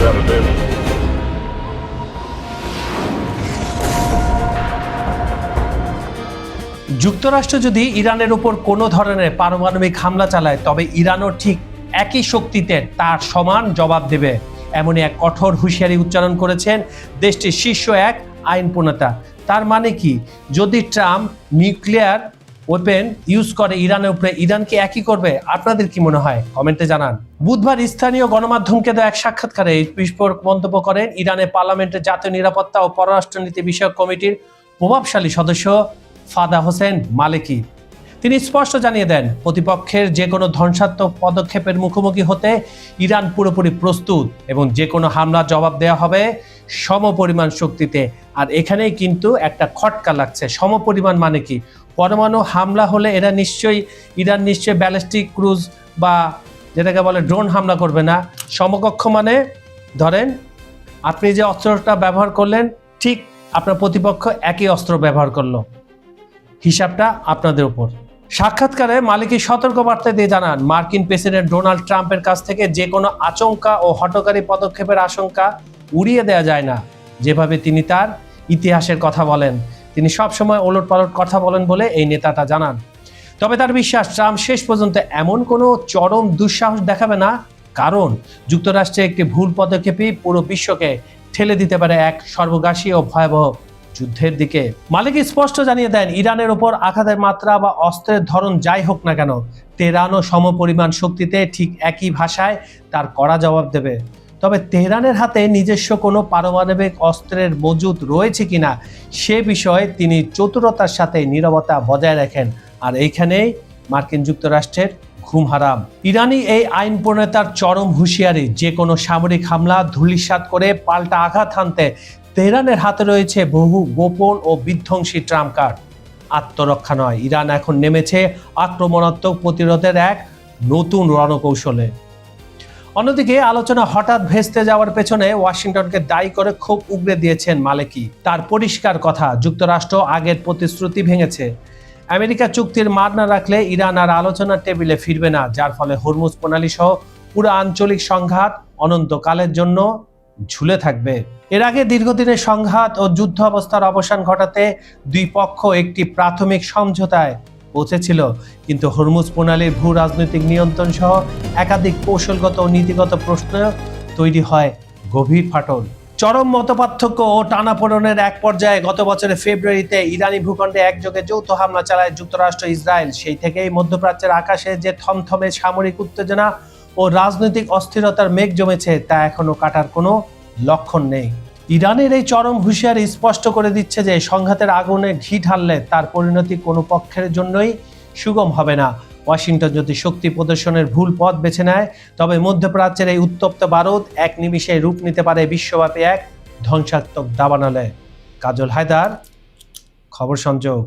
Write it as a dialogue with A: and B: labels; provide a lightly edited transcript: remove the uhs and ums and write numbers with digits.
A: representative.
B: যুক্তরাষ্ট্র যদি ইরানের উপর কোনো ধরনের পারমাণবিক হামলা চালায় তবে ইরানও ঠিক একই শক্তিতে তার সমান জবাব দেবে, এমনই এক কঠোর হুঁশিয়ারি উচ্চারণ করেছেন দেশটির শীর্ষ এক আইন প্রণেতা। তার মানে কি, যদি ট্রাম্প নিউক্লিয়ার ওয়েপেন ইউজ করে ইরানের উপরে, ইরান কি একই করবে? আপনাদের কি মনে হয়? কমেন্টে জানান। বুধবার স্থানীয় গণমাধ্যমকে দেওয়া এক সাক্ষাৎকারে এই বিস্ফোরক মন্তব্য করেন ইরানের পার্লামেন্টের জাতীয় নিরাপত্তা ও পররাষ্ট্রনীতি বিষয়ক কমিটির প্রভাবশালী সদস্য ফাদা হোসেন মালিকি। তিনি স্পষ্ট জানিয়ে দেন, প্রতিপক্ষের যে কোনো ধ্বংসাত্মক পদক্ষেপের মুখোমুখি হতে ইরান পুরোপুরি প্রস্তুত এবং যে কোনো হামলার জবাব দেওয়া হবে সমপরিমাণ শক্তিতে। আর এখানেই কিন্তু একটা খটকা লাগছে। সমপরিমাণ মানে কি? পরমাণু হামলা হলে ইরান নিশ্চয়ই ব্যালিস্টিক ক্রুজ বা যেটাকে বলে ড্রোন হামলা করবে না। সমকক্ষ মানে ধরেন আপনি যে অস্ত্রটা ব্যবহার করলেন, ঠিক আপনার প্রতিপক্ষ একই অস্ত্র ব্যবহার করলো। হিসাবটা আপনাদের উপর। সাক্ষাৎকারে মালিকি সতর্কবার্তা দিয়ে জানান, মার্কিন প্রেসিডেন্ট ডোনাল্ড ট্রাম্পের কাছ থেকে যে কোনো আচমকা ও হঠকারী পদক্ষেপের আশঙ্কা উড়িয়ে দেওয়া যায় না। যেভাবে তিনি তার ইতিহাসের কথা বলেন, তিনি সবসময় ওলটপালট কথা বলেন বলে এই নেতাটা জানান। তবে তার বিশ্বাস, ট্রাম্প শেষ পর্যন্ত এমন কোনো চরম দুঃসাহস দেখাবে না, কারণ যুক্তরাষ্ট্রের একটি ভুল পদক্ষেপই পুরো বিশ্বকে ঠেলে দিতে পারে এক সর্বগ্রাসী ও ভয়াবহ যুদ্ধের দিকে। মালিকি স্পষ্ট জানিয়ে দেন, ইরানের উপর আঘাতের মাত্রা বা অস্ত্রের ধরন যাই হোক না কেন, তেহরানও সমপরিমাণ শক্তিতে ঠিক একই ভাষায় তার কড়া জবাব দেবে। তবে তেহরানের হাতে নিজস্ব কোনো পারমাণবিক অস্ত্রের মজুদ রয়েছে কিনা সে বিষয়ে তিনি চতুরতার সাথে নীরবতা বজায় রাখেন। আর এইখানেই মার্কিন যুক্তরাষ্ট্রের ঘুম হারাম। ইরানি এই আইন প্রণেতার চরম হুঁশিয়ারি, যে কোনো সামরিক হামলা ধূলিসাৎ করে পাল্টা আঘাত হানতে তেহরানের হাতে রয়েছে বহু গোপন ও বিধ্বংসী ট্রাম্প কার্ড। আত্মরক্ষা নয়, ইরান এখন নেমেছে আক্রমণাত্মক প্রতিরোধের এক নতুন রণকৌশলে। অন্যদিকে আলোচনা হঠাৎ ভেস্তে যাওয়ার পেছনে ওয়াশিংটনকে দায়ী করে ক্ষোভ উগরে দিয়েছেন মালিকি। তার পরিষ্কার কথা, যুক্তরাষ্ট্র আগের প্রতিশ্রুতি ভেঙেছে। আমেরিকা চুক্তির মার না রাখলে ইরান আর আলোচনার টেবিলে ফিরবে না, যার ফলে হরমুজ প্রণালী সহ পুরো আঞ্চলিক সংঘাত অনন্তকালের জন্য ঝুলে থাকবে। এর আগে দীর্ঘদিনের সংঘাত ও যুদ্ধ অবস্থার অবসান ঘটাতে দুই পক্ষ একটি প্রাথমিক সমঝোতায় পৌঁছেছিল, কিন্তু হরমুজ প্রণালীর ভূ রাজনৈতিক নিয়ন্ত্রণ সহ একাধিক কৌশলগত ও নীতিগত প্রশ্ন তৈরি হয় গভীর ফাটল। চরম মতপার্থক্য ও টানাপোড়েনের এক পর্যায়ে গত বছরের ফেব্রুয়ারিতে ইরানি ভূখণ্ডে একযোগে যৌথ হামলা চালায় যুক্তরাষ্ট্র ইসরায়েল। সেই থেকেই মধ্যপ্রাচ্যের আকাশে যে থমথমে সামরিক উত্তেজনা ও রাজনৈতিক অস্থিরতার মেঘ জমেছে তা এখনো কাটার কোনো লক্ষণ নেই। ইরানের এই চরম হুঁশিয়ারি স্পষ্ট করে দিচ্ছে যে সংঘাতের আগুনে ঘি ঢাললে তার পরিণতি কোনো পক্ষের জন্যই সুগম হবে না। ওয়াশিংটন যদি শক্তি প্রদর্শনের ভুল পথ বেছে নেয়, তবে মধ্যপ্রাচ্যের এই উত্তপ্ত বারুদ এক নিমিষে রূপ নিতে পারে বিশ্বব্যাপী এক ধ্বংসাত্মক দাবানলে। কাজল হায়দার, খবর সংযোগ।